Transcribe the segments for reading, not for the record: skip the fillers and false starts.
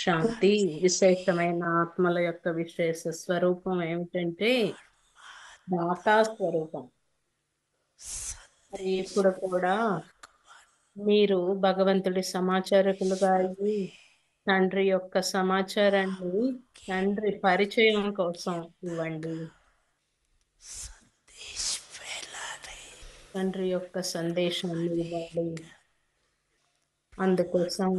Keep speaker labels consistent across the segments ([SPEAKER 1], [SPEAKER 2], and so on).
[SPEAKER 1] శాంతి. విశేషమైన ఆత్మల యొక్క విశేష స్వరూపం ఏమిటంటే దాతా స్వరూపం. మరి ఇప్పుడు కూడా మీరు భగవంతుడి సమాచారకులుగా అయ్యి తండ్రి యొక్క సమాచారాన్ని తండ్రి పరిచయం కోసం ఇవ్వండి. తండ్రి యొక్క సందేశాన్ని ఇవ్వండి. అందుకోసం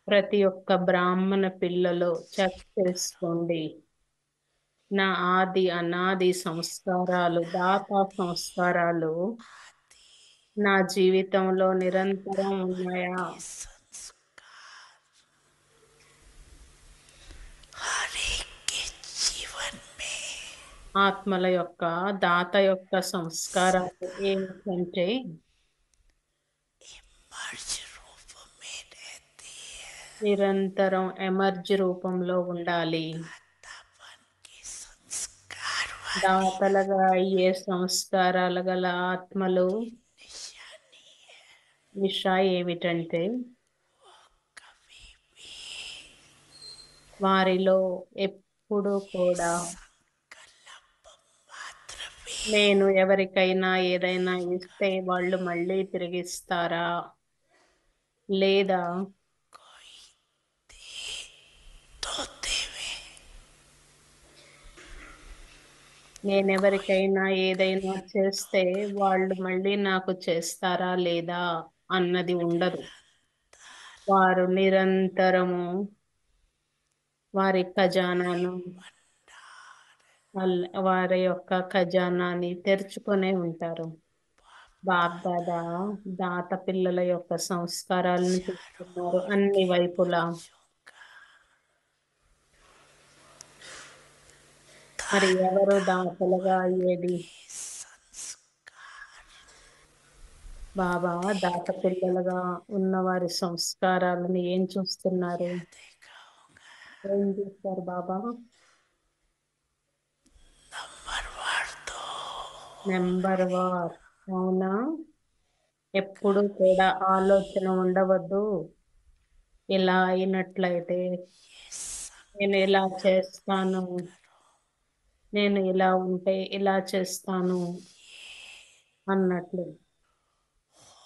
[SPEAKER 1] ప్రతి ఒక్క బ్రాహ్మణ పిల్లలో చెక్ చేసుకోండి. నా ఆది అనాది సంస్కారాలు, దాతా సంస్కారాలు నా జీవితంలో నిరంతరం ఉన్నాయా? ఆత్మల యొక్క దాత యొక్క సంస్కారాలు ఏమిటంటే నిరంతరం ఎమర్జ్ రూపంలో ఉండాలి. దాతలుగా అయ్యే సంస్కారాలు గల ఆత్మలు నిషా ఏమిటంటే వారిలో ఎప్పుడు కూడా నేను ఎవరికైనా ఏదైనా ఇస్తే వాళ్ళు మళ్ళీ తిరిగిస్తారా, లేదా నేనెవరికైనా ఏదైనా చేస్తే వాళ్ళు మళ్ళీ నాకు చేస్తారా లేదా అన్నది ఉండదు. వారు నిరంతరము వారి ఖజానాను వారి యొక్క ఖజానాని తెరుచుకునే ఉంటారు. బాబ్దాదా దాత పిల్లల యొక్క సంస్కారాలను తీసుకున్నారు అన్ని వైపులా. మరి ఎవరు దాతలుగా అయ్యేది? బాబా దాత పిల్లలుగా ఉన్న వారి సంస్కారాలను ఏం చూస్తున్నారు? ఏం చూస్తారు బాబా? Number war. అవునా? ఎప్పుడు కూడా ఆలోచన ఉండవద్దు. ఇలా అయినట్లయితే నేను ఇలా చేస్తాను, నేను ఇలా ఉంటే ఇలా చేస్తాను అన్నట్లు.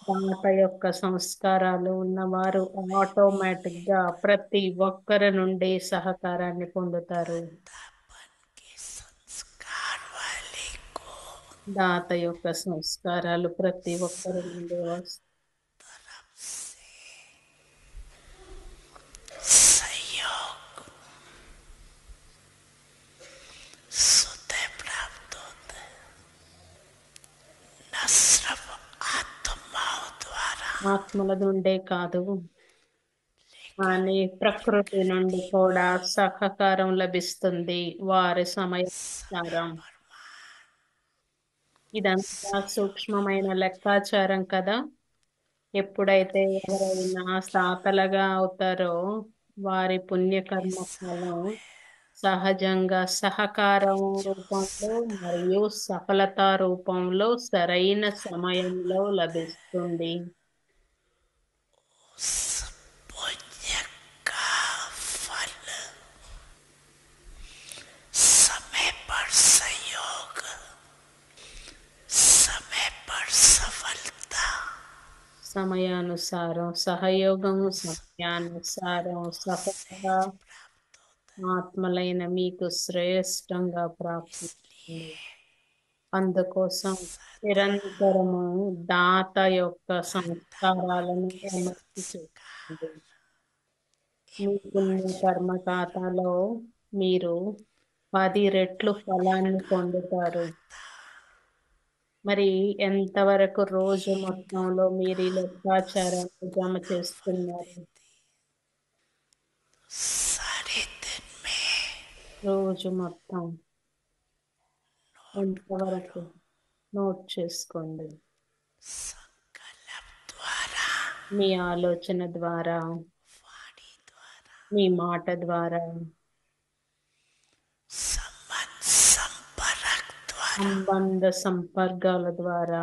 [SPEAKER 1] దాత యొక్క సంస్కారాలు ఉన్నవారు ఆటోమేటిక్ గా ప్రతి ఒక్కరి నుండి సహకారాన్ని పొందుతారు. దాత యొక్క సంస్కారాలు ప్రతి ఒక్కరి నుండి వస్తాయి. ఆత్మల నుండే కాదు కానీ ప్రకృతి నుండి కూడా సహకారం లభిస్తుంది వారి సమయానుసారం. ఇదంతా సూక్ష్మమైన లెక్కాచారం కదా. ఎప్పుడైతే ఎవరైనా దాతలుగా అవుతారో వారి పుణ్యకర్మ ఫలం సహజంగా సహకారం రూపంలో మరియు సఫలత రూపంలో సరైన సమయంలో లభిస్తుంది. సమయానుసారం సహయోగం, సమయానుసారం సఫలత ఆత్మలైన మీకు శ్రేష్టంగా ప్రాప్తిస్తుంది. అందుకోసం నిరంతరము దాత యొక్క సంస్కారాలను అమర్చి చేస్తుంది. మీ పుణ్య కర్మ ఖాతాలో మీరు 10 రెట్లు ఫలాన్ని పొందుతారు. మరి ఎంతవరకు రోజు మొత్తంలో మీరు ఈ లెక్కాచారాన్ని జమ చేస్తున్నారు? రోజు మొత్తం ఎంతవరకు నోట్ చేసుకోండి. మీ ఆలోచన ద్వారా, మీ మాట ద్వారా, సంబంధ సంపర్కాల ద్వారా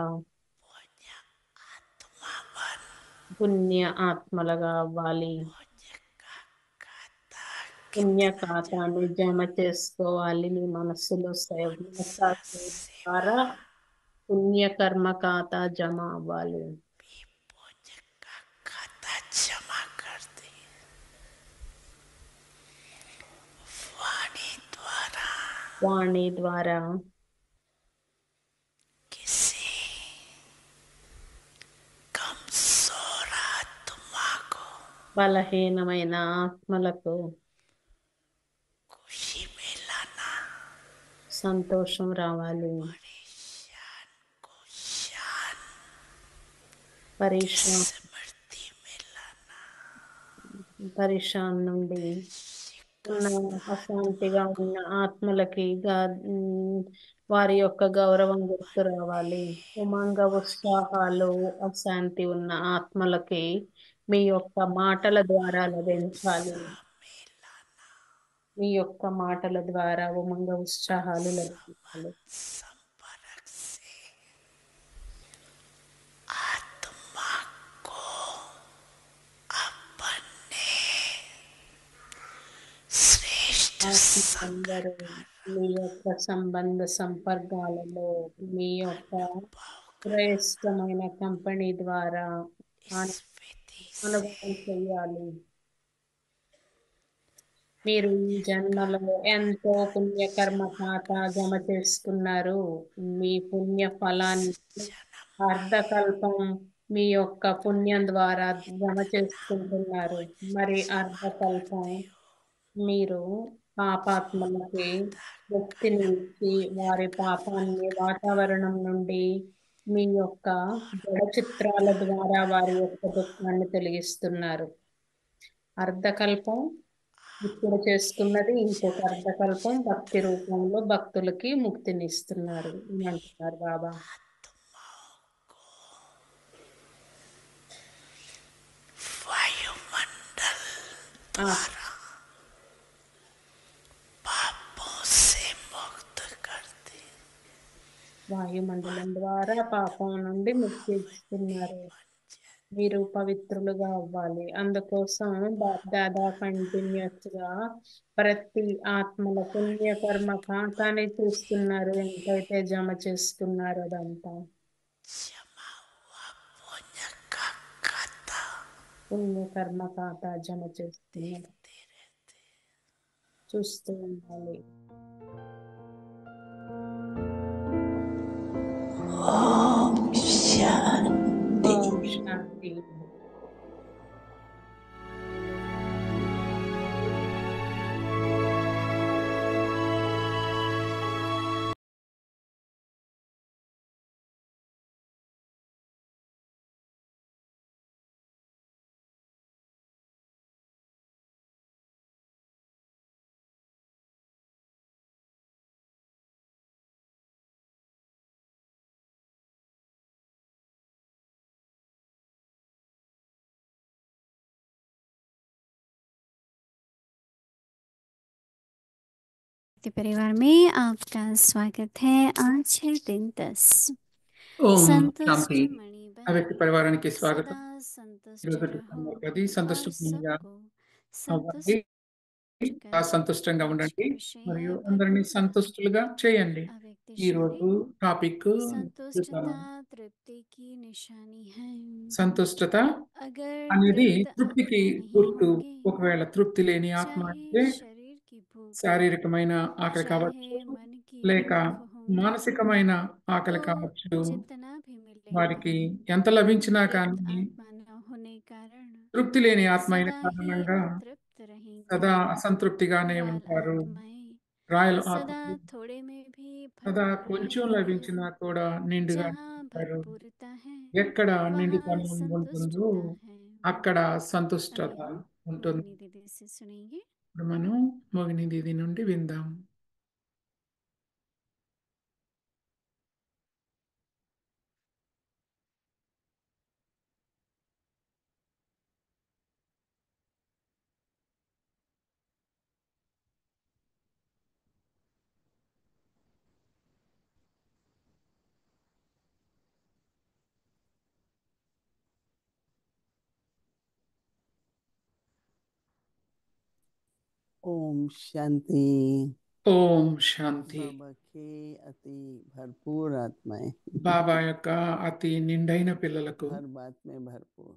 [SPEAKER 1] పుణ్య ఆత్మలుగా అవ్వాలి. పుణ్య ఖాతాను జమ చేసుకోవాలి మీ మనస్సులో మనసాక్షి ద్వారా పుణ్యకర్మ ఖాతా జమ అవ్వాలి.
[SPEAKER 2] खाता जमा कर दे वाणी द्वारा
[SPEAKER 1] వాణి ద్వారా
[SPEAKER 2] किसी कमजोर आत्मा को
[SPEAKER 1] బలహీనమైన ఆత్మలకు
[SPEAKER 2] खुशी में लाना,
[SPEAKER 1] సంతోషం రావాలి.
[SPEAKER 2] परेशान को शान की
[SPEAKER 1] పరీక్ష
[SPEAKER 2] स्मृति में लाना,
[SPEAKER 1] పరీక్షాన్ నుండి ఉన్న
[SPEAKER 2] शिकस्त
[SPEAKER 1] అశాంతిగా ఉన్న ఆత్మలకి వారి యొక్క గౌరవం గుర్తు రావాలి. ఉమంగ ఉత్సాహాలు అశాంతి ఉన్న ఆత్మలకి మీ యొక్క మాటల ద్వారా లభించాలి.
[SPEAKER 2] में लाना,
[SPEAKER 1] మీ యొక్క మాటల ద్వారా ఉమంగ ఉత్సాహాలు లభించాలి.
[SPEAKER 2] संपर्क से आत्मा को अपने श्रेष्ठ
[SPEAKER 1] ఆత్మలందరూ మీ యొక్క సంబంధ సంపర్కాలలో మీ యొక్క శ్రేష్టమైన కంపెనీ ద్వారా
[SPEAKER 2] इस विधि से
[SPEAKER 1] అనుభవం చెయ్యాలి. మీరు ఈ జన్మలో ఎంతో పుణ్యకర్మ ఖాతా జమ చేసుకున్నారు. మీ పుణ్య ఫలాన్ని అర్ధకల్పం మీ యొక్క పుణ్యం ద్వారా జమ చేసుకుంటున్నారు. మరి అర్ధకల్పం మీరు పాపాత్మలకి ముక్తిని ఇచ్చి వారి పాపాన్ని వాతావరణం నుండి మీ యొక్క జడ చిత్రాల ద్వారా వారి యొక్క దుఃఖాన్ని తొలగిస్తున్నారు. అర్ధకల్పం ఇప్పుడు చేసుకున్నది ఇంకొక అర్ధకల్పం భక్తి రూపంలో భక్తులకి ముక్తినిస్తున్నారు అని అంటున్నారు బాబా.
[SPEAKER 2] वायुमंडल
[SPEAKER 1] ఆ
[SPEAKER 2] द्वारा पापों से मुक्त करते,
[SPEAKER 1] వాయుమండలం ద్వారా పాపం నుండి ముక్తి ఇస్తున్నారు. మీరు పవిత్రులుగా అవ్వాలి. అందుకోసం దాదా కంటిన్యూస్ గా ప్రతి ఆత్మల పుణ్యకర్మ ఖాతాని చూస్తున్నారు. ఎంతైతే జమ చేసుకున్నారో అదంతా
[SPEAKER 2] जमा हुआ पुण्य का खाता
[SPEAKER 1] పుణ్యకర్మ ఖాతా జమ చేస్తున్నారు.
[SPEAKER 2] देखते रहते।
[SPEAKER 1] చూస్తూ ఉండాలి.
[SPEAKER 2] ओम शांति।
[SPEAKER 1] ఓం శాంతి.
[SPEAKER 3] भक्ति परिवार में आपका स्वागत है। आज है दिन 10।
[SPEAKER 4] ఓం
[SPEAKER 3] संतुष्ट
[SPEAKER 4] శాంతి
[SPEAKER 3] मणि
[SPEAKER 4] అవ్యక్త
[SPEAKER 3] बने
[SPEAKER 4] పరివారానికి స్వాగతం.
[SPEAKER 3] सदा संतुष्ट
[SPEAKER 4] ఈరోజు
[SPEAKER 3] रहो
[SPEAKER 4] డిసెంబర్ 10
[SPEAKER 3] और
[SPEAKER 4] సంతుష్టంగా
[SPEAKER 3] सबको
[SPEAKER 4] అవ్వండి,
[SPEAKER 3] संतुष्ट
[SPEAKER 4] సంతుష్టంగా
[SPEAKER 3] करो। आज
[SPEAKER 4] ఉండండి
[SPEAKER 3] का विषय
[SPEAKER 4] మరియు
[SPEAKER 3] है
[SPEAKER 4] అందరినీ
[SPEAKER 3] भरपूरता।
[SPEAKER 4] సంతుష్టులుగా చేయండి.
[SPEAKER 3] अव्यक्त
[SPEAKER 4] ఈరోజు
[SPEAKER 3] शांति
[SPEAKER 4] టాపిక్
[SPEAKER 3] संतुष्टता तृप्ति की निशानी है।
[SPEAKER 4] సంతుష్టత
[SPEAKER 3] अगर
[SPEAKER 4] అనేది
[SPEAKER 3] तृप्त
[SPEAKER 4] తృప్తికి
[SPEAKER 3] आत्मा नहीं
[SPEAKER 4] గుర్తు.
[SPEAKER 3] होंगे,
[SPEAKER 4] ఒకవేళ తృప్తి లేని ఆత్మ
[SPEAKER 3] चाहे
[SPEAKER 4] అంటే
[SPEAKER 3] शरीर की भूख हो,
[SPEAKER 4] శారీరకమైన ఆకలి కావచ్చు,
[SPEAKER 3] चाहे मन की
[SPEAKER 4] లేక
[SPEAKER 3] भूख होगी,
[SPEAKER 4] మానసికమైన ఆకలి
[SPEAKER 3] तो
[SPEAKER 4] కావచ్చు.
[SPEAKER 3] जितना भी मिले
[SPEAKER 4] వారికి ఎంత లభించినా
[SPEAKER 3] तृप्त
[SPEAKER 4] కానీ
[SPEAKER 3] आत्मा न होने कारण
[SPEAKER 4] తృప్తి లేని ఆత్మ అయిన
[SPEAKER 3] सदा ही
[SPEAKER 4] కారణంగా
[SPEAKER 3] अतृप्त रहेंगे।
[SPEAKER 4] సదా అసంతృప్తిగానే
[SPEAKER 3] बाल
[SPEAKER 4] ఉంటారు.
[SPEAKER 3] आत्माएं
[SPEAKER 4] రాయల
[SPEAKER 3] सदा
[SPEAKER 4] ఆత్మలు
[SPEAKER 3] थोड़े में भी
[SPEAKER 4] సదా
[SPEAKER 3] भरपूर
[SPEAKER 4] కొంచెం
[SPEAKER 3] रहेंगे।
[SPEAKER 4] లభించినా కూడా నిండుగా
[SPEAKER 3] जहाँ
[SPEAKER 4] ఉంటారు.
[SPEAKER 3] भरपूरता है
[SPEAKER 4] ఎక్కడ
[SPEAKER 3] वहाँ
[SPEAKER 4] నిండుతనం ఉంటుందో
[SPEAKER 3] संतुष्टता है।
[SPEAKER 4] అక్కడ
[SPEAKER 3] अभी
[SPEAKER 4] సంతుష్టత
[SPEAKER 3] हम
[SPEAKER 4] ఉంటుంది.
[SPEAKER 3] मोहिनी दीदी से सुनेंगे।
[SPEAKER 4] ఇప్పుడు మనం మోగిని దీది నుండి విందాం.
[SPEAKER 2] ओम शांति।
[SPEAKER 4] ఓం శాంతి.
[SPEAKER 2] बाबा के अति भरपूर आत्माएं,
[SPEAKER 4] బాబా యొక్క అతి నిండైన పిల్లలకు,
[SPEAKER 2] हर बात में भरपूर।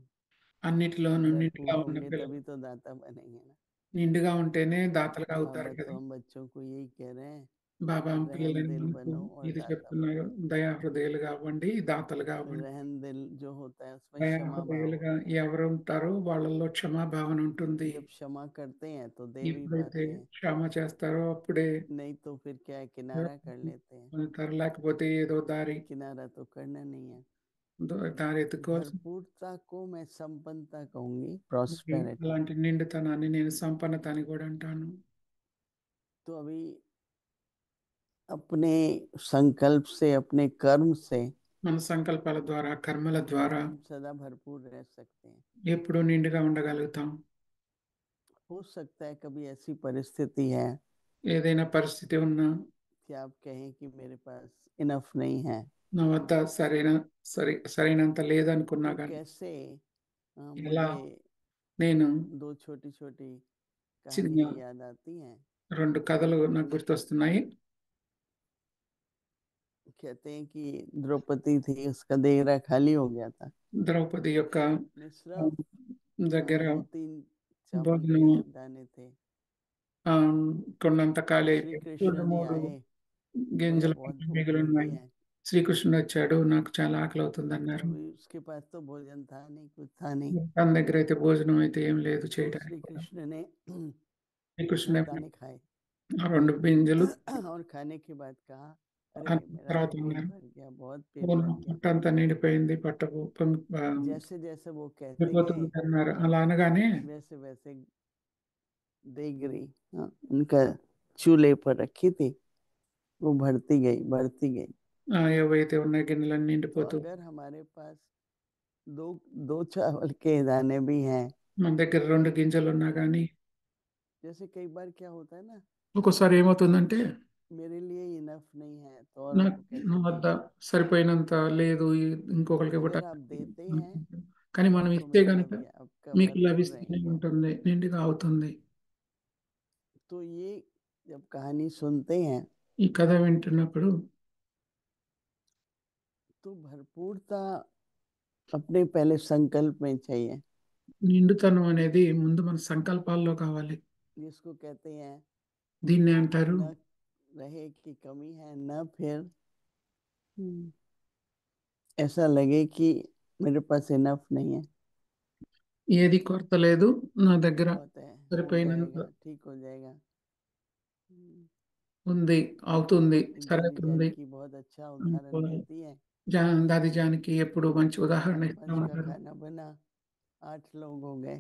[SPEAKER 4] అన్నిటిలోనూ
[SPEAKER 2] भरपूर
[SPEAKER 4] నిండుగా ఉన్న
[SPEAKER 2] होंगे
[SPEAKER 4] పిల్లలు.
[SPEAKER 2] तभी तो दाता बनेंगे ना।
[SPEAKER 4] నిండుగా ఉంటేనే దాతలుగా అవుతారు
[SPEAKER 2] बाबा तो
[SPEAKER 4] కదా.
[SPEAKER 2] हम बच्चों को यही कह रहे हैं,
[SPEAKER 4] బాబా
[SPEAKER 2] रहम
[SPEAKER 4] పిల్లలైన
[SPEAKER 2] दिल
[SPEAKER 4] మనకు
[SPEAKER 2] बनो और
[SPEAKER 4] ఇది
[SPEAKER 2] दाता
[SPEAKER 4] చెప్తున్నారు, దయా హృదయాలుగా అవ్వండి, దాతలుగా
[SPEAKER 2] बनो।
[SPEAKER 4] అవ్వండి.
[SPEAKER 2] रहम दिल जो होता है उसमें
[SPEAKER 4] దయా
[SPEAKER 2] क्षमा भाव
[SPEAKER 4] హృదయాలుగా
[SPEAKER 2] होता है।
[SPEAKER 4] ఎవరు ఉంటారో వాళ్ళల్లో క్షమాభావన ఉంటుంది.
[SPEAKER 2] जब क्षमा करते हैं तो दे भी
[SPEAKER 4] ఎప్పుడైతే
[SPEAKER 2] पाते हैं,
[SPEAKER 4] క్షమ చేస్తారో అప్పుడే
[SPEAKER 2] नहीं तो फिर क्या है, किनारा कर लेते हैं।
[SPEAKER 4] వెళ్తారు. లేకపోతే ఏదో
[SPEAKER 2] किनारा तो करना नहीं है।
[SPEAKER 4] దారి ఎత్తుకోవాల్సి.
[SPEAKER 2] भरपूरता को मैं संपन्नता कहूंगी, प्रॉस्पेरिटी।
[SPEAKER 4] అలాంటి నిండుతనాన్ని నేను సంపన్నత అని కూడా అంటాను.
[SPEAKER 2] तो अभी अपने संकल्प से, अपने कर्म से
[SPEAKER 4] మన సంకల్పాల ద్వారా, కర్మల ద్వారా
[SPEAKER 2] हम सदा भरपूर रह सकते हैं।
[SPEAKER 4] ఎప్పుడూ నిండుగా ఉండగలుగుతాం.
[SPEAKER 2] हो सकता है कभी ऐसी परिस्थिति है
[SPEAKER 4] ఏదైనా పరిస్థితి ఉన్నా,
[SPEAKER 2] कि आप कहें कि मेरे पास इनफ नहीं है,
[SPEAKER 4] నా వద్ద సరైనంత లేదనుకున్నా
[SPEAKER 2] तो
[SPEAKER 4] కానీ,
[SPEAKER 2] कैसे
[SPEAKER 4] ఎలా
[SPEAKER 2] मुझे
[SPEAKER 4] నేను
[SPEAKER 2] दो छोटी छोटी
[SPEAKER 4] చిన్న
[SPEAKER 2] कहानियां याद आती हैं।
[SPEAKER 4] 2 कథలు నాకు గుర్తొస్తున్నాయి.
[SPEAKER 2] कहते हैं कि द्रौपदी थी, उसका देहरा खाली हो गया था।
[SPEAKER 4] ద్రౌపది యొక్క
[SPEAKER 2] उसमें
[SPEAKER 4] ఆ,
[SPEAKER 2] सिर्फ
[SPEAKER 4] దగ్గర
[SPEAKER 2] 2-3 चावल
[SPEAKER 4] భోజనం
[SPEAKER 2] के दाने थे।
[SPEAKER 4] ఆ, కొన్నంత ఖాళీ
[SPEAKER 2] श्री कृष्ण
[SPEAKER 4] అయిపోయి
[SPEAKER 2] जी
[SPEAKER 4] 3
[SPEAKER 2] आए, बोला
[SPEAKER 4] గింజలు
[SPEAKER 2] बहुत भूख
[SPEAKER 4] మిగిలి
[SPEAKER 2] लगी
[SPEAKER 4] ఉన్నాయి.
[SPEAKER 2] है।
[SPEAKER 4] శ్రీకృష్ణుడు వచ్చాడు, నాకు చాలా ఆకలి అవుతుంది
[SPEAKER 2] तो
[SPEAKER 4] అన్నారు.
[SPEAKER 2] अभी उसके पास तो भोजन था नहीं, कुछ था नहीं।
[SPEAKER 4] తన దగ్గర అయితే భోజనం అయితే ఏం లేదు
[SPEAKER 2] तो
[SPEAKER 4] చేయడానికి
[SPEAKER 2] श्री
[SPEAKER 4] కూడా.
[SPEAKER 2] कृष्ण ने
[SPEAKER 4] శ్రీకృష్ణుడు
[SPEAKER 2] 2
[SPEAKER 4] ఏమో
[SPEAKER 2] दाने खाए
[SPEAKER 4] ఆ 2 గింజలు
[SPEAKER 2] और खाने के बाद कहा, अरे
[SPEAKER 4] అన్న
[SPEAKER 2] मेरा
[SPEAKER 4] తర్వాత
[SPEAKER 2] तो पेट
[SPEAKER 4] అన్నారు,
[SPEAKER 2] भर गया, बहुत पेट
[SPEAKER 4] పూర్ణ
[SPEAKER 2] भर गया।
[SPEAKER 4] పొట్టంతా నిండిపోయింది,
[SPEAKER 2] जैसे जैसे वो कहते गए,
[SPEAKER 4] వెళ్ళిపోతుంది అన్నారు. అలా అనగానే
[SPEAKER 2] वैसे वैसे देगरी, हाँ, उनका चूल्हे पर रखी थी, वो भरती गई, बढ़ती गई।
[SPEAKER 4] ఏవైతే ఉన్న గిన్నెలన్నీ
[SPEAKER 2] तो
[SPEAKER 4] నిండిపోతూ,
[SPEAKER 2] अगर हमारे पास दो दो चावल के दाने भी हैं,
[SPEAKER 4] మన దగ్గర 2 గింజలు ఉన్నా కానీ,
[SPEAKER 2] जैसे कई बार क्या होता है ना,
[SPEAKER 4] ఒక్కోసారి ఏమవుతుందంటే,
[SPEAKER 2] मेरे लिए इनफ नहीं है, तो और
[SPEAKER 4] నాకు
[SPEAKER 2] वो कहते
[SPEAKER 4] నా
[SPEAKER 2] हैं
[SPEAKER 4] వద్ద
[SPEAKER 2] कि
[SPEAKER 4] సరిపోయినంత లేదు, ఇంకొకరికి
[SPEAKER 2] अगर आप
[SPEAKER 4] ఇవ్వటానికి
[SPEAKER 2] देते हैं
[SPEAKER 4] అనుకుంటాం. కానీ మనం
[SPEAKER 2] तो
[SPEAKER 4] ఇస్తే
[SPEAKER 2] मतलब
[SPEAKER 4] గనక
[SPEAKER 2] ये आपका
[SPEAKER 4] మీకు
[SPEAKER 2] भरपूर
[SPEAKER 4] లభిస్తూనే
[SPEAKER 2] रहेंगे।
[SPEAKER 4] ఉంటుంది, నిండుగా అవుతుంది.
[SPEAKER 2] तो ये जब कहानी सुनते हैं
[SPEAKER 4] ఈ కథ వింటున్నప్పుడు
[SPEAKER 2] तो भरपूरता अपने पहले संकल्प में चाहिए,
[SPEAKER 4] నిండుతనం అనేది ముందు మన సంకల్పాల్లో కావాలి.
[SPEAKER 2] जिसको कहते हैं
[SPEAKER 4] దీన్నే అంటారు
[SPEAKER 2] न रहे कि कमी है, न फिर ऐसा लगे कि मेरे पास इनफ नहीं है।
[SPEAKER 4] ఏది కొరత లేదు, నా దగ్గర
[SPEAKER 2] बहुत है, हो
[SPEAKER 4] సరిపోయినంత
[SPEAKER 2] जाएगा, ठीक हो जाएगा।
[SPEAKER 4] ఉంది, అవుతుంది,
[SPEAKER 2] दादी
[SPEAKER 4] సరైతుంది.
[SPEAKER 2] जानकी बहुत अच्छा उदाहरण देती है।
[SPEAKER 4] దాది జానకి ఎప్పుడు మంచి ఉదాహరణ ఇస్తూ
[SPEAKER 2] 5 का
[SPEAKER 4] ఉంటారు.
[SPEAKER 2] खाना बना, 8 लोग हो गए,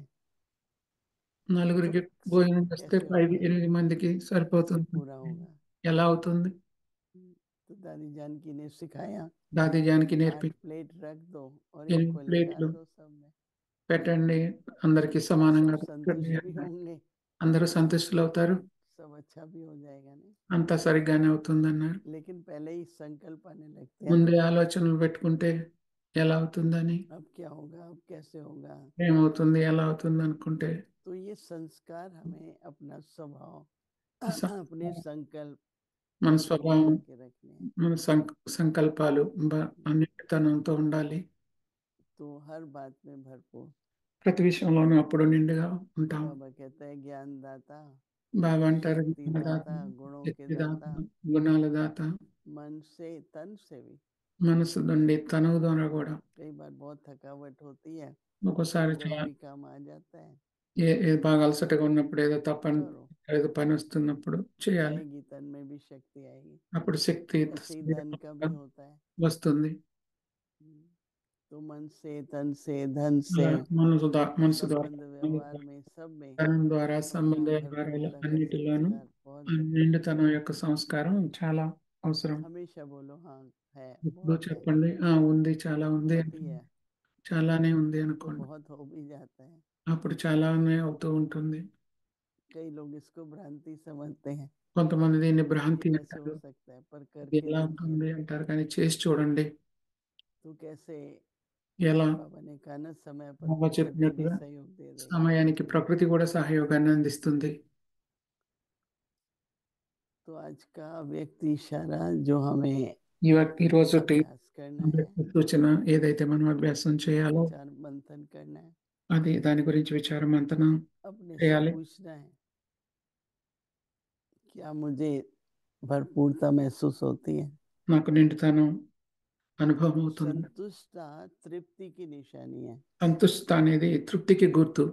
[SPEAKER 2] तो
[SPEAKER 4] నలుగురికి భోజనం చేస్తే
[SPEAKER 2] कैसे होगा,
[SPEAKER 4] 8 మందికి
[SPEAKER 2] कैसे
[SPEAKER 4] సరిపోతుంది,
[SPEAKER 2] पूरा होगा।
[SPEAKER 4] ఎలా అవుతుంది?
[SPEAKER 2] तो दादी जानकी ने सिखाया,
[SPEAKER 4] దాది జానకి
[SPEAKER 2] 8
[SPEAKER 4] నేర్పి
[SPEAKER 2] प्लेट रख दो और
[SPEAKER 4] 8
[SPEAKER 2] 1 को निकाल
[SPEAKER 4] ప్లేట్లు
[SPEAKER 2] दो सब में,
[SPEAKER 4] పెట్టండి, అందరికి
[SPEAKER 2] सब
[SPEAKER 4] సమానంగా పెట్టండి
[SPEAKER 2] संतुष्ट भी
[SPEAKER 4] అన్నారు.
[SPEAKER 2] होंगे
[SPEAKER 4] అందరూ సంతుష్టులు అవుతారు,
[SPEAKER 2] और सब अच्छा भी हो जाएगा नहीं।
[SPEAKER 4] అంతా సరిగ్గానే అవుతుంది అన్నారు.
[SPEAKER 2] लेकिन पहले ही संकल्प आने लगते हैं,
[SPEAKER 4] ముందే ఆలోచనలు పెట్టుకుంటే ఎలా అవుతుందని,
[SPEAKER 2] अब क्या होगा, अब कैसे होगा।
[SPEAKER 4] ఏమవుతుంది, ఎలా అవుతుంది అనుకుంటే
[SPEAKER 2] तो ये संस्कार हमें अपना स्वभाव,
[SPEAKER 4] ఈ
[SPEAKER 2] अपने
[SPEAKER 4] సం-
[SPEAKER 2] संकल्प
[SPEAKER 4] మన
[SPEAKER 2] भरपूर
[SPEAKER 4] స్వభావం,
[SPEAKER 2] करके रखने हैं।
[SPEAKER 4] మన సంకల్పాలు అన్నిటితనంతో ఉండాలి.
[SPEAKER 2] तो हर बात में भरपूर।
[SPEAKER 4] ప్రతి విషయంలోనూ అప్పుడు నిండుగా ఉంటాం.
[SPEAKER 2] बाबा कहता है ज्ञानदाता,
[SPEAKER 4] బాబా అంటారు,
[SPEAKER 2] शक्ति
[SPEAKER 4] జ్ఞానదాత,
[SPEAKER 2] दाता, गुणों के
[SPEAKER 4] శక్తిదాత,
[SPEAKER 2] दाता,
[SPEAKER 4] గుణాల దాత,
[SPEAKER 2] मन से तन से भी।
[SPEAKER 4] మనసు నుండి తనువు ద్వారా కూడా.
[SPEAKER 2] कई बार बहुत थकावट होती है,
[SPEAKER 4] ఒక్కోసారి
[SPEAKER 2] जरूरी काम आ जाता है,
[SPEAKER 4] బాగా అలసటగా ఉన్నప్పుడు, ఏదో తప్పని,
[SPEAKER 2] करो,
[SPEAKER 4] ఏదో పని वస్తున్నప్పుడు చేయాలి.
[SPEAKER 2] आएगी तन में भी शक्ति आएगी।
[SPEAKER 4] అప్పుడు శక్తి
[SPEAKER 2] ऐसे ही धन का भी होता है।
[SPEAKER 4] వస్తుంది.
[SPEAKER 2] तो मन से तन से धन से,
[SPEAKER 4] అలా మనసు ద్వారా,
[SPEAKER 2] संबंध व्यवहार में, सब में
[SPEAKER 4] ధనం ద్వారా,
[SPEAKER 2] अपना
[SPEAKER 4] సంబంధ వ్యవహారాలు
[SPEAKER 2] भरपूरता का
[SPEAKER 4] అన్నిటిలోనూ
[SPEAKER 2] संस्कार बहुत
[SPEAKER 4] ఆ
[SPEAKER 2] जरूरी है।
[SPEAKER 4] నిండుతనం యొక్క సంస్కారం చాలా అవసరం.
[SPEAKER 2] हमेशा बोलो हाँ, है,
[SPEAKER 4] ఇప్పుడు
[SPEAKER 2] बहुत है,
[SPEAKER 4] చెప్పండి, ఉంది, చాలా ఉంది
[SPEAKER 2] बहुत ही
[SPEAKER 4] అంటే,
[SPEAKER 2] है,
[SPEAKER 4] చాలానే ఉంది
[SPEAKER 2] तो
[SPEAKER 4] అనుకోండి,
[SPEAKER 2] बहुत हो भी जाता है।
[SPEAKER 4] అప్పుడు చాలానే అవుతూ ఉంటుంది.
[SPEAKER 2] कई लोग इसको भ्रांति समझते हैं
[SPEAKER 4] కొంతమంది దీన్ని
[SPEAKER 2] कि ये
[SPEAKER 4] భ్రాంతి
[SPEAKER 2] कैसे हो
[SPEAKER 4] అంటారు,
[SPEAKER 2] सकता है, पर
[SPEAKER 4] అది
[SPEAKER 2] करके
[SPEAKER 4] ఎలా
[SPEAKER 2] देखिए
[SPEAKER 4] ఉంటుంది అంటారు, కానీ చేసి చూడండి.
[SPEAKER 2] तो कैसे
[SPEAKER 4] ఎలా
[SPEAKER 2] बाबा ने कहा ना, समय पर
[SPEAKER 4] బాబా
[SPEAKER 2] प्रकृति भी
[SPEAKER 4] చెప్పినట్టుగా
[SPEAKER 2] सहयोग दे देगी।
[SPEAKER 4] సమయానికి ప్రకృతి కూడా సహయోగాన్ని అందిస్తుంది.
[SPEAKER 2] तो आज का व्यक्ति इशारा जो हमें
[SPEAKER 4] ఈ రోజు
[SPEAKER 2] अभ्यास करना है,
[SPEAKER 4] సూచన ఏదైతే మనం అభ్యాసం చేయాలో
[SPEAKER 2] विचार मंथन करना है,
[SPEAKER 4] అది దాని గురించి విచారం మంతనం
[SPEAKER 2] अपने से
[SPEAKER 4] చేయాలి.
[SPEAKER 2] पूछना है क्या मुझे भरपूरता महसूस होती है.
[SPEAKER 4] నాకు నిండుతనం అనుభవం అవుతుంది.
[SPEAKER 2] संतुष्टता तृप्ति की निशानी है.
[SPEAKER 4] సంతుష్ట అనేది తృప్తికి గుర్తు.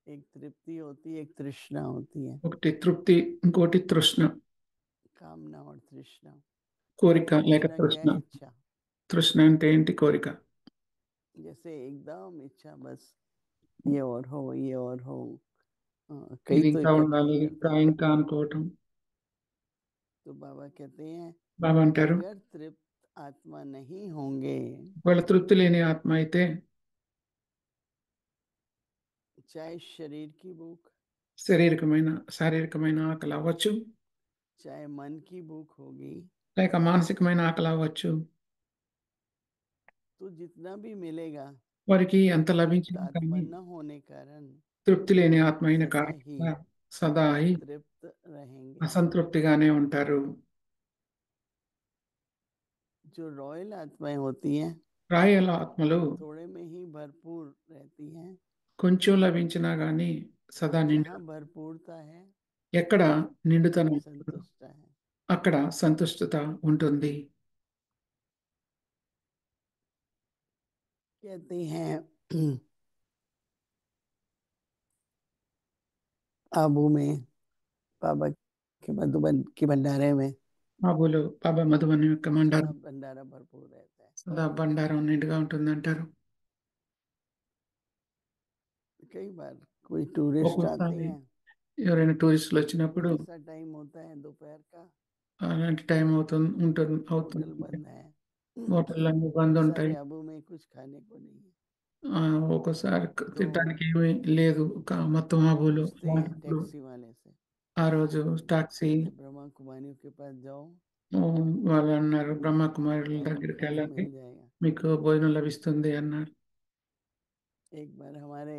[SPEAKER 2] एक तृप्ति होती है, एक तृष्णा होती है.
[SPEAKER 4] ఒకటి తృప్తి, ఇంకోటి తృష్ణ.
[SPEAKER 2] कामना और तृष्णा.
[SPEAKER 4] కోరిక లేక
[SPEAKER 2] तृष्णा क्या
[SPEAKER 4] తృష్ణ.
[SPEAKER 2] है? इच्छा.
[SPEAKER 4] తృష్ణ అంటే ఏంటి? కోరిక.
[SPEAKER 2] जैसे एकदम इच्छा, बस ये और हो, ये और हो. कई
[SPEAKER 4] ఇది
[SPEAKER 2] तो
[SPEAKER 4] ఇంకా
[SPEAKER 2] इकट्ठा
[SPEAKER 4] ఉండాలి,
[SPEAKER 2] करते
[SPEAKER 4] ఇంకా
[SPEAKER 2] हैं.
[SPEAKER 4] ఇంకా అనుకోవటం.
[SPEAKER 2] तो बाबा कहते हैं
[SPEAKER 4] బాబా అంటారు,
[SPEAKER 2] अगर तृप्त आत्मा नहीं होंगे,
[SPEAKER 4] ఒకవేళ తృప్తి లేని ఆత్మ అయితే
[SPEAKER 2] चाहे शरीर की भूख,
[SPEAKER 4] శారీరకమైన ఆకలి అవ్వచ్చు,
[SPEAKER 2] चाहे मन की भूख होगी,
[SPEAKER 4] లేక మానసికమైన ఆకలి అవ్వచ్చు.
[SPEAKER 2] तो जितना भी मिलेगा,
[SPEAKER 4] వారికి ఎంత
[SPEAKER 2] तृप्त
[SPEAKER 4] లభించినా
[SPEAKER 2] आत्मा
[SPEAKER 4] కానీ
[SPEAKER 2] न होने कारण
[SPEAKER 4] తృప్తి లేని ఆత్మ అయిన
[SPEAKER 2] सदा ही
[SPEAKER 4] కారణంగా సదా
[SPEAKER 2] तृप्त रहेंगे.
[SPEAKER 4] అసంతృప్తిగానే ఉంటారు.
[SPEAKER 2] जो रॉयल आत्माएं होती हैं,
[SPEAKER 4] రాయల ఆత్మలు
[SPEAKER 2] थोड़े में ही भरपूर रहती हैं.
[SPEAKER 4] కొంచెం లభించినా గానీ సదా నిండు.
[SPEAKER 2] जहाँ भरपूरता है,
[SPEAKER 4] ఎక్కడ నిండుతనం
[SPEAKER 2] वहीं
[SPEAKER 4] ఉంటుందో
[SPEAKER 2] संतुष्टता है.
[SPEAKER 4] అక్కడ సంతుష్టత ఉంటుంది.
[SPEAKER 2] कहते हैं आबू में बाबा के मधुबन के भंडारे में
[SPEAKER 4] బాబులు బాబా మధుబన్ యొక్క
[SPEAKER 2] सदा
[SPEAKER 4] మండారం
[SPEAKER 2] भंडारा भरपूर रहता है.
[SPEAKER 4] సదా బండారం నిండుగా ఉంటుంది అంటారు.
[SPEAKER 2] कई बार कोई टूरिस्ट आते
[SPEAKER 4] ఒక్కోసారి
[SPEAKER 2] हैं,
[SPEAKER 4] ఎవరైనా టూరిస్టులు వచ్చినప్పుడు
[SPEAKER 2] ऐसा टाइम होता है दोपहर का,
[SPEAKER 4] అలాంటి టైం
[SPEAKER 2] होटल
[SPEAKER 4] అవుతుంది.
[SPEAKER 2] बंद है,
[SPEAKER 4] హోటళ్ళన్నీ బంద్ ఉంటాయి.
[SPEAKER 2] सारे आबू में कुछ खाने को नहीं है.
[SPEAKER 4] ఒక్కోసారి తినడానికి ఏమీ లేదు. మొత్తం ఆబులు
[SPEAKER 2] पूछते हैं टैक्सी वाले से,
[SPEAKER 4] ఆ రోజు టాక్సీ
[SPEAKER 2] कहते ब्रह्मा कुमारियों के पास जाओ,
[SPEAKER 4] వాళ్ళు అన్నారు, బ్రహ్మకుమారుల
[SPEAKER 2] खाना
[SPEAKER 4] దగ్గరికి
[SPEAKER 2] खाना
[SPEAKER 4] వెళ్ళండి,
[SPEAKER 2] मिल जाएगा.
[SPEAKER 4] మీకు భోజనం లభిస్తుంది అన్నారు.
[SPEAKER 2] एक बार हमारे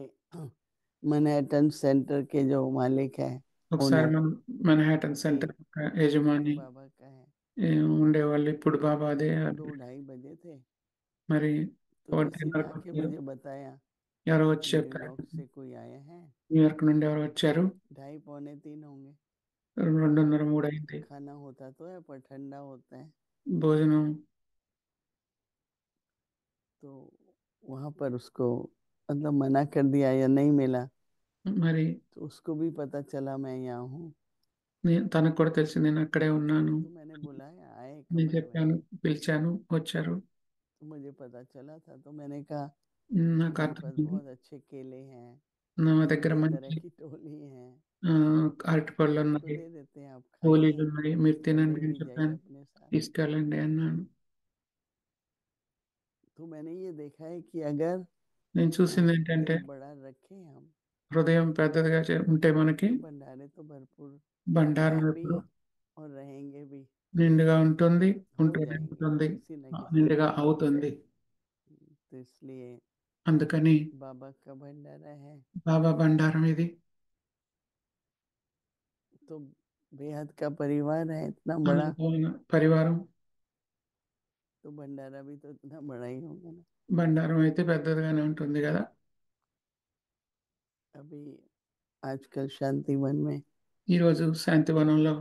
[SPEAKER 2] मैनहट्टन सेंटर के जो मालिक है,
[SPEAKER 4] ఒకసారి
[SPEAKER 2] ओनर,
[SPEAKER 4] మనం मैनहट्टन సెంటర్ యజమాని
[SPEAKER 2] बाबा का है,
[SPEAKER 4] ఉండేవాళ్ళు. ఇప్పుడు బాబా అదే
[SPEAKER 2] 2-2:30 बजे थे.
[SPEAKER 4] మరి
[SPEAKER 2] तो किसी ने
[SPEAKER 4] 1:30
[SPEAKER 2] आके मुझे बताया
[SPEAKER 4] ఎవరో వచ్చి చెప్పారు,
[SPEAKER 2] न्यूयॉर्क से कोई आए हैं,
[SPEAKER 4] న్యూయార్క్ నుండి ఎవరో వచ్చారు.
[SPEAKER 2] 2:30-3 होंगे.
[SPEAKER 4] 2:30-3 అయింది.
[SPEAKER 2] खाना होता तो है पर ठंडा होता है.
[SPEAKER 4] భోజనం
[SPEAKER 2] तो वहां पर उसको मतलब मना कर दिया या नहीं मिला,
[SPEAKER 4] మరి
[SPEAKER 2] तो उसको भी पता चला मैं यहाँ हूँ.
[SPEAKER 4] తనకు కూడా తెలిసి నేను అక్కడే ఉన్నాను.
[SPEAKER 2] तो मैंने बुलाया, आए
[SPEAKER 4] నేను
[SPEAKER 2] कमरे में.
[SPEAKER 4] చెప్పాను, పిలిచాను, వచ్చారు.
[SPEAKER 2] तो मुझे पता चला था, तो मैंने कहा
[SPEAKER 4] నాకు
[SPEAKER 2] मेरे पास
[SPEAKER 4] అర్థమైంది,
[SPEAKER 2] बहुत अच्छे केले हैं,
[SPEAKER 4] నా దగ్గర
[SPEAKER 2] कई तरह
[SPEAKER 4] మంచి
[SPEAKER 2] की टोली हैं,
[SPEAKER 4] అరటిపళ్ళు
[SPEAKER 2] आपको
[SPEAKER 4] ఉన్నాయి,
[SPEAKER 2] दे देते हैं, आप
[SPEAKER 4] గోళీలు
[SPEAKER 2] खाइए
[SPEAKER 4] ఉన్నాయి, మీరు
[SPEAKER 2] और
[SPEAKER 4] తినండి
[SPEAKER 2] ले
[SPEAKER 4] అని
[SPEAKER 2] भी जाइए
[SPEAKER 4] చెప్పాను.
[SPEAKER 2] अपने साथ.
[SPEAKER 4] తీసుకెళ్ళండి అన్నాను.
[SPEAKER 2] तो मैंने ये देखा है कि अगर
[SPEAKER 4] నేను చూసింది ఏంటంటే
[SPEAKER 2] दिल बड़ा रखें हम,
[SPEAKER 4] హృదయం పెద్దదిగా ఉంటే మనకి
[SPEAKER 2] तो भंडारे तो भरपूर
[SPEAKER 4] బండారం
[SPEAKER 2] हैं भी
[SPEAKER 4] ఎప్పుడు
[SPEAKER 2] और रहेंगे भी,
[SPEAKER 4] నిండుగా ఉంటుంది,
[SPEAKER 2] हो
[SPEAKER 4] ఉంటూనే
[SPEAKER 2] जाएंगे
[SPEAKER 4] ఉంటుంది,
[SPEAKER 2] किसी न किसी
[SPEAKER 4] నిండుగా
[SPEAKER 2] दिन.
[SPEAKER 4] అవుతుంది.
[SPEAKER 2] तो इसलिए
[SPEAKER 4] అందుకని
[SPEAKER 2] बाबा का भंडारा है
[SPEAKER 4] బాబా బండారం ఇది.
[SPEAKER 2] तो बेहद का परिवार है इतना बड़ा,
[SPEAKER 4] అనంతమైన పరివారం.
[SPEAKER 2] तो भंडारा भी तो इतना बड़ा ही होगा ना.
[SPEAKER 4] బండారం అయితే పెద్దదిగానే ఉంటుంది కదా.
[SPEAKER 2] अभी आजकल शांतिवन में
[SPEAKER 4] ఈరోజు శాంతివనంలో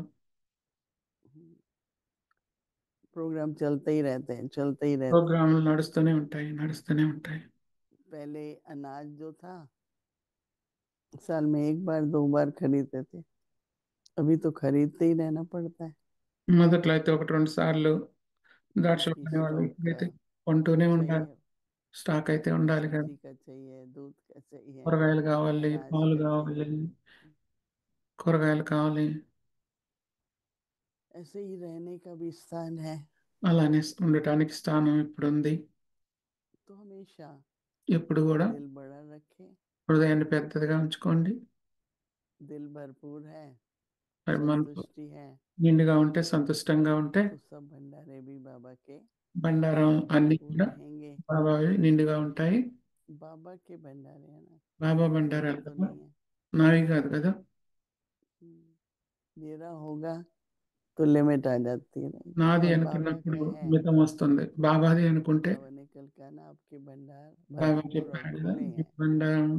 [SPEAKER 2] प्रोग्राम चलते ही रहते हैं, चलते ही रहते हैं.
[SPEAKER 4] ప్రోగ్రాములు నడుస్తూనే ఉంటాయి.
[SPEAKER 2] पहले अनाज जो था साल में 1 बार 2 बार खरीदते थे, अभी तो खरीदते ही रहना पड़ता है.
[SPEAKER 4] మొదట్లో అయితే 1-2 సార్లు ద్రాక్షలు
[SPEAKER 2] क्योंकि
[SPEAKER 4] కొనేవాళ్ళు.
[SPEAKER 2] स्टॉक
[SPEAKER 4] ఇప్పుడైతే కొంటూనే ఉండాలి,
[SPEAKER 2] चाहिए,
[SPEAKER 4] స్టాక్ అయితే ఉండాలి కదా.
[SPEAKER 2] सब्जी का चाहिए, दूध का चाहिए,
[SPEAKER 4] కూరగాయలు కావాలి,
[SPEAKER 2] अनाज
[SPEAKER 4] పాలు
[SPEAKER 2] का
[SPEAKER 4] కావాలి,
[SPEAKER 2] चाहिए.
[SPEAKER 4] కూరగాయలు కావాలి.
[SPEAKER 2] ऐसे ही रहने का भी स्थान है.
[SPEAKER 4] అలానే ఉండటానికి స్థానం ఇప్పుడు ఉంది.
[SPEAKER 2] तो हमेशा
[SPEAKER 4] ఎప్పుడు కూడా
[SPEAKER 2] दिल बड़ा रखें,
[SPEAKER 4] హృదయాన్ని పెద్దదిగా ఉంచుకోండి.
[SPEAKER 2] दिल भरपूर है,
[SPEAKER 4] మరి మనకు
[SPEAKER 2] संतुष्टि है,
[SPEAKER 4] నిండుగా ఉంటే, సంతుష్టంగా ఉంటే
[SPEAKER 2] तो सब भंडारे भी बाबा के
[SPEAKER 4] బండారం అన్ని
[SPEAKER 2] भरपूर
[SPEAKER 4] కూడా
[SPEAKER 2] रहेंगे.
[SPEAKER 4] బాబావి నిండుగా ఉంటాయి.
[SPEAKER 2] बाबा के भंडारे है ना,
[SPEAKER 4] బాబా
[SPEAKER 2] मेरे
[SPEAKER 4] బండారాలు
[SPEAKER 2] तो
[SPEAKER 4] కదా,
[SPEAKER 2] नहीं है.
[SPEAKER 4] నావి కాదు కదా.
[SPEAKER 2] मेरा होगा तो लिमिट आ जाती है नहीं।
[SPEAKER 4] నాది
[SPEAKER 2] और बाबा
[SPEAKER 4] అనుకున్నప్పుడు
[SPEAKER 2] का है,
[SPEAKER 4] మితం వస్తుంది. బాబాది అనుకుంటే
[SPEAKER 2] बाबा ने कल कहा ना आपके भंडार
[SPEAKER 4] బాబా
[SPEAKER 2] भरपूर और
[SPEAKER 4] చెప్పాడు కదా,
[SPEAKER 2] खुले
[SPEAKER 4] ఈ
[SPEAKER 2] हैं,
[SPEAKER 4] బండారం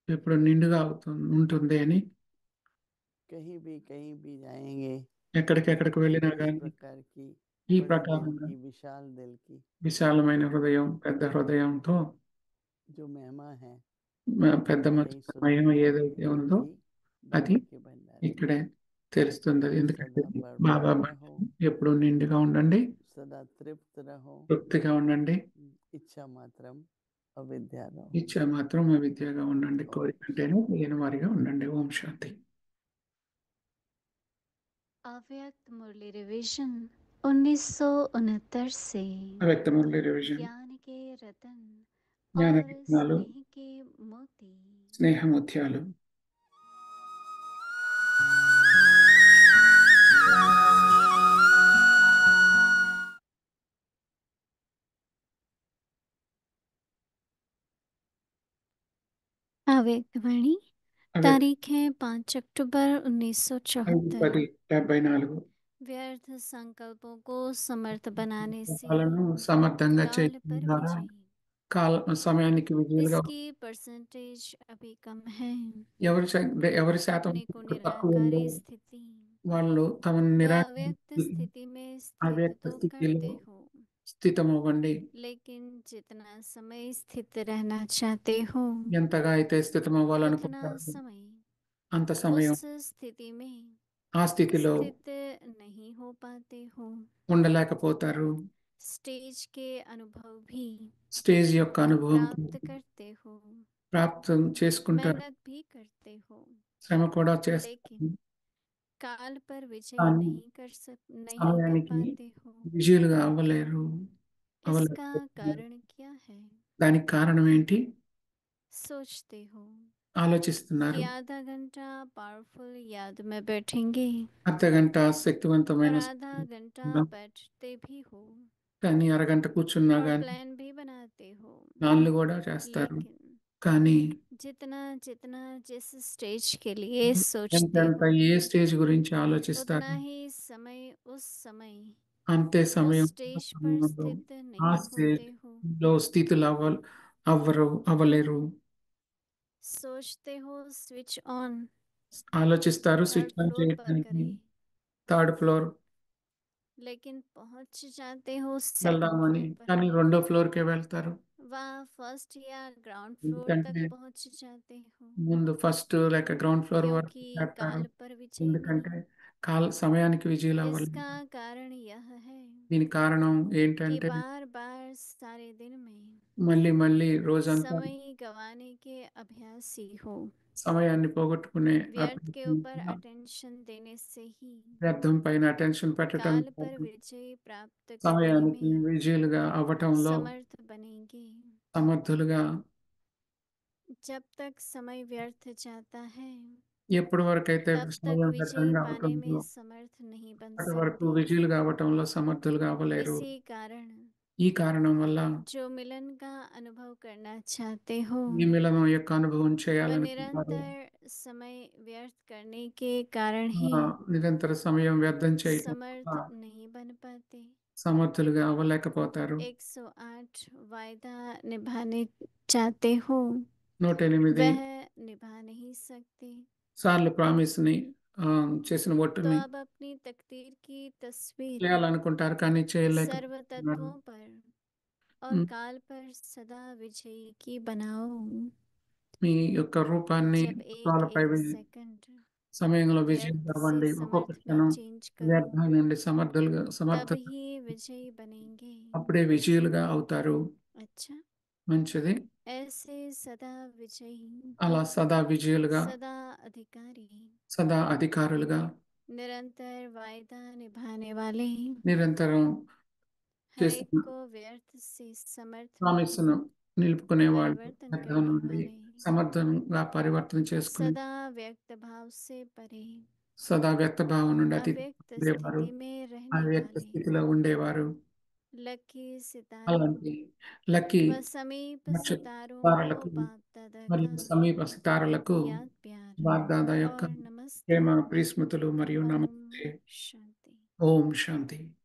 [SPEAKER 4] ఎప్పుడు నిండుగా ఉంటుంది అని.
[SPEAKER 2] कहीं भी जाएंगे
[SPEAKER 4] ఎక్కడికెక్కడికి వెళ్ళినా
[SPEAKER 2] इस
[SPEAKER 4] కానీ
[SPEAKER 2] प्रकार की
[SPEAKER 4] ఈ
[SPEAKER 2] बड़े दिल
[SPEAKER 4] ప్రకారంగా
[SPEAKER 2] की, विशाल दिल की
[SPEAKER 4] విశాలమైన హృదయం, పెద్ద హృదయంతో
[SPEAKER 2] जो महिमा है,
[SPEAKER 4] పెద్ద
[SPEAKER 2] यही
[SPEAKER 4] మనసు
[SPEAKER 2] सुनने
[SPEAKER 4] మహిమ
[SPEAKER 2] को
[SPEAKER 4] ఏదైతే
[SPEAKER 2] मिलेगी
[SPEAKER 4] ఉందో
[SPEAKER 2] इसी
[SPEAKER 4] అది
[SPEAKER 2] बाबा के भंडार में।
[SPEAKER 4] ఇక్కడే తెలుస్తుంది. ఎందుకంటే
[SPEAKER 2] सदा
[SPEAKER 4] బాబా
[SPEAKER 2] भरपूर रहो,
[SPEAKER 4] బండారం ఎప్పుడు నిండుగా ఉండండి,
[SPEAKER 2] सदा तृप्त रहो,
[SPEAKER 4] తృప్తిగా ఉండండి,
[SPEAKER 2] इच्छा मात्रम अविद्या रहो।
[SPEAKER 4] ఇచ్చా మాత్రం అవిద్యగా ఉండండి,
[SPEAKER 2] ओम
[SPEAKER 4] కోరికంటేనే లేని వారిగా ఉండండి. ఓం శాంతి.
[SPEAKER 3] अव्यक्त मुरली रिवीजन 1969 से
[SPEAKER 4] అవ్యక్త మురళి రివిజన్,
[SPEAKER 3] ज्ञान के रतन
[SPEAKER 4] జ్ఞాన
[SPEAKER 3] और
[SPEAKER 4] రత్నాలు,
[SPEAKER 3] स्नेह के मोती।
[SPEAKER 4] స్నేహముత్యాలు.
[SPEAKER 3] अव्यक्त वाणी
[SPEAKER 4] అవ్యక్త
[SPEAKER 3] तारीख है 5 अक्टूबर 1974।
[SPEAKER 4] 5/10/74.
[SPEAKER 3] व्यर्थ संकल्पों को समर्थ बनाने से
[SPEAKER 4] వాళ్ళను సమర్థంగా
[SPEAKER 3] काल
[SPEAKER 4] చేయడం
[SPEAKER 3] पर
[SPEAKER 4] ద్వారా
[SPEAKER 3] विजयी।
[SPEAKER 4] సమయానికి విజయులుగా.
[SPEAKER 3] इसकी परसेंटेज अभी कम है।
[SPEAKER 4] ఎవరి శాతం
[SPEAKER 3] अपने को
[SPEAKER 4] ఇప్పుడు తక్కువ ఉందో
[SPEAKER 3] निराकारी स्थिति
[SPEAKER 4] వాళ్ళు తమను
[SPEAKER 3] व
[SPEAKER 4] నిరాకరించి
[SPEAKER 3] अव्यक्त स्थिति में स्थित
[SPEAKER 4] అవ్యక్త
[SPEAKER 3] तो
[SPEAKER 4] స్థితిలో
[SPEAKER 3] करते हो,
[SPEAKER 4] స్థితమవ్వండి.
[SPEAKER 3] लेकिन जितना समय स्थित रहना चाहते हो
[SPEAKER 4] ఎంతగా అయితే
[SPEAKER 3] उतना
[SPEAKER 4] స్థితమవ్వాలనుకుంటారు
[SPEAKER 3] समय
[SPEAKER 4] అంత సమయం
[SPEAKER 3] उस स्थिति में
[SPEAKER 4] ఆ స్థితిలో
[SPEAKER 3] स्थित नहीं हो पाते हो।
[SPEAKER 4] ఉండలేకపోతారు.
[SPEAKER 3] स्टेज के अनुभव भी
[SPEAKER 4] స్టేజ్ యొక్క అనుభవం
[SPEAKER 3] प्राप्त करते हो,
[SPEAKER 4] ప్రాప్తం చేసుకుంటారు,
[SPEAKER 3] मेहनत भी करते हो,
[SPEAKER 4] శ్రమ కూడా చేస్తారు.
[SPEAKER 3] लेकिन काल पर विजय
[SPEAKER 4] కానీ
[SPEAKER 3] नहीं कर
[SPEAKER 4] సమయానికి
[SPEAKER 3] पाते हो।
[SPEAKER 4] విజయులుగా అవ్వలేరు,
[SPEAKER 3] इसका
[SPEAKER 4] అవ్వలేకపోతున్నారు.
[SPEAKER 3] कारण क्या है?
[SPEAKER 4] దానికి కారణం ఏంటి?
[SPEAKER 3] सोचते हो कि
[SPEAKER 4] ఆలోచిస్తున్నారు.
[SPEAKER 3] आधा घंटा पावरफुल याद में बैठेंगे
[SPEAKER 4] అర్ధగంట
[SPEAKER 3] और
[SPEAKER 4] శక్తివంతమైన
[SPEAKER 3] आधा घंटा बैठते भी हो
[SPEAKER 4] కానీ అరగంట కూర్చున్నా
[SPEAKER 3] और
[SPEAKER 4] కానీ
[SPEAKER 3] प्लान भी बनाते हो,
[SPEAKER 4] ప్లాన్లు కూడా చేస్తారు.
[SPEAKER 3] लेकिन
[SPEAKER 4] కానీ
[SPEAKER 3] जितना जितना जिस स्टेज के लिए सोचते
[SPEAKER 4] ఎంతెంత
[SPEAKER 3] हो
[SPEAKER 4] ఏ స్టేజ్ గురించి
[SPEAKER 3] उतना
[SPEAKER 4] ఆలోచిస్తారు
[SPEAKER 3] ही समय उस समय
[SPEAKER 4] అంతే
[SPEAKER 3] उस
[SPEAKER 4] సమయం
[SPEAKER 3] स्टेज पर
[SPEAKER 4] సమయంలో
[SPEAKER 3] स्थित
[SPEAKER 4] ఆ
[SPEAKER 3] नहीं होते हो।
[SPEAKER 4] స్టేజ్లో స్థితులు అవ్వలేరు.
[SPEAKER 3] सोचते हो स्विच ऑन
[SPEAKER 4] ఆలోచిస్తారు
[SPEAKER 3] थर्ड
[SPEAKER 4] స్విచ్ ఆన్
[SPEAKER 3] फ्लोर पर
[SPEAKER 4] చేయడానికి
[SPEAKER 3] करें,
[SPEAKER 4] 3rd ఫ్లోర్
[SPEAKER 3] लेकिन पहुंच जाते हो सेकंड
[SPEAKER 4] వెళ్దామని,
[SPEAKER 3] फ्लोर पर।
[SPEAKER 4] కానీ 2వ ఫ్లోర్కే వెళ్తారు.
[SPEAKER 3] वहाँ फर्स्ट या ग्राउंड फ्लोर तक
[SPEAKER 4] ఎందుకంటే
[SPEAKER 3] पहुंच जाते हो,
[SPEAKER 4] ముందు ఫస్ట్ లేక గ్రౌండ్ ఫ్లోర్ వరకు
[SPEAKER 3] क्योंकि
[SPEAKER 4] చేస్తారు.
[SPEAKER 3] काल पर विजय
[SPEAKER 4] ఎందుకంటే
[SPEAKER 3] नहीं।
[SPEAKER 4] సమయానికి విజయులు అవ్వలేదు.
[SPEAKER 3] इसका कारण यह है
[SPEAKER 4] దీని కారణం
[SPEAKER 3] कि
[SPEAKER 4] ఏంటంటే
[SPEAKER 3] बार बार सारे दिन में
[SPEAKER 4] మళ్ళీ మళ్ళీ రోజంతా
[SPEAKER 3] समय गंवाने के अभ्यासी हो।
[SPEAKER 4] సమయాన్ని పోగొట్టుకునే
[SPEAKER 3] व्यर्थ के ऊपर अटेंशन देने से ही
[SPEAKER 4] వ్యర్థం పైన అటెన్షన్ పెట్టడం
[SPEAKER 3] काल पर विजय प्राप्त करने
[SPEAKER 4] సమయానికి
[SPEAKER 3] में
[SPEAKER 4] విజయులుగా అవ్వటంలో
[SPEAKER 3] समर्थ बनेंगे।
[SPEAKER 4] సమర్థులుగా.
[SPEAKER 3] जब तक समय व्यर्थ जाता है
[SPEAKER 4] ఎప్పటి వరకు అయితే
[SPEAKER 3] तब तक
[SPEAKER 4] సమయం
[SPEAKER 3] विजय
[SPEAKER 4] వ్యర్థంగా
[SPEAKER 3] पाने में
[SPEAKER 4] అవటంలో
[SPEAKER 3] समर्थ नहीं बन
[SPEAKER 4] అప్పటి వరకు
[SPEAKER 3] सकते।
[SPEAKER 4] విజయులుగా అవటంలో సమర్థులుగా అవ్వలేరు.
[SPEAKER 3] इसी कारण
[SPEAKER 4] ఈ కారణం వల్ల
[SPEAKER 3] जो मिलन का अनुभव करना चाहते हो
[SPEAKER 4] ఈ మిలనం యొక్క అనుభవం
[SPEAKER 3] वह
[SPEAKER 4] చేయాలనుకుంటారు.
[SPEAKER 3] निरंतर समय व्यर्थ करने के कारण ही
[SPEAKER 4] నిరంతర సమయం వ్యర్థం చేయటం
[SPEAKER 3] समर्थ
[SPEAKER 4] వల్ల
[SPEAKER 3] नहीं बन पाते।
[SPEAKER 4] సమర్థులుగా అవ్వలేకపోతారు.
[SPEAKER 3] 108 वायदा निभाने चाहते हो
[SPEAKER 4] 108
[SPEAKER 3] वह निभा नहीं सकते।
[SPEAKER 4] సార్లు ప్రామిస్ ని చేసిన
[SPEAKER 3] तो
[SPEAKER 4] ఒట్టుని
[SPEAKER 3] अब अपनी तकदीर की तस्वीर
[SPEAKER 4] చేయాలనుకుంటారు కానీ
[SPEAKER 3] सर्व
[SPEAKER 4] చేయలేకపోతున్నారు.
[SPEAKER 3] तत्वों पर और काल पर सदा विजयी की बनाओ।
[SPEAKER 4] మీ యొక్క రూపాన్ని
[SPEAKER 3] जब
[SPEAKER 4] వాళ్ళపై
[SPEAKER 3] एक सेकंड
[SPEAKER 4] సమయంలో విజయం
[SPEAKER 3] व्यर्थ से
[SPEAKER 4] అవ్వండి. ఒక్కొక్క
[SPEAKER 3] समर्थ में
[SPEAKER 4] క్షణం
[SPEAKER 3] चेंज करो,
[SPEAKER 4] వ్యర్థం నుండి
[SPEAKER 3] तब
[SPEAKER 4] సమర్థ
[SPEAKER 3] ही विजयी बनेंगे।
[SPEAKER 4] అప్పుడే విజయులుగా అవుతారు.
[SPEAKER 3] अच्छा,
[SPEAKER 4] మంచిది.
[SPEAKER 3] ऐसे सदा विजयी,
[SPEAKER 4] అలా సదా విజయులుగా,
[SPEAKER 3] सदा अधिकारी,
[SPEAKER 4] సదా అధికారులుగా,
[SPEAKER 3] निरंतर वायदा निभाने वाले,
[SPEAKER 4] నిరంతరం
[SPEAKER 3] हर एक
[SPEAKER 4] చేసిన
[SPEAKER 3] को व्यर्थ से समर्थ
[SPEAKER 4] ప్రామిస్
[SPEAKER 3] में
[SPEAKER 4] ను నిలుపుకునే వాళ్ళు,
[SPEAKER 3] परिवर्तन
[SPEAKER 4] వ్యర్థం
[SPEAKER 3] करने
[SPEAKER 4] నుండి
[SPEAKER 3] वाले,
[SPEAKER 4] సమర్థంగా పరివర్తన చేసుకుని
[SPEAKER 3] सदा व्यक्त भाव से परे
[SPEAKER 4] సదా వ్యక్త భావం నుండి
[SPEAKER 3] अव्यक्त
[SPEAKER 4] ఉండేవారు,
[SPEAKER 3] स्थिति में रहने
[SPEAKER 4] అవ్యక్త
[SPEAKER 3] वाले
[SPEAKER 4] స్థితిలో ఉండేవారు.
[SPEAKER 3] लकी सितारों
[SPEAKER 4] అలాంటి లక్కీ
[SPEAKER 3] व समीप सितारों को
[SPEAKER 4] నక్షత్రాలకు
[SPEAKER 3] बाप दादा
[SPEAKER 4] మరియు
[SPEAKER 3] का
[SPEAKER 4] సమీప సితారలకు
[SPEAKER 3] याद प्यार
[SPEAKER 4] వాగ్దాదా యొక్క
[SPEAKER 3] और नमस्कार। నమస్తే
[SPEAKER 4] ప్రేమ ప్రీస్మృతులు మరియు
[SPEAKER 3] ఓం
[SPEAKER 4] నమస్తే.
[SPEAKER 3] శాంతి.
[SPEAKER 4] ఓం శాంతి.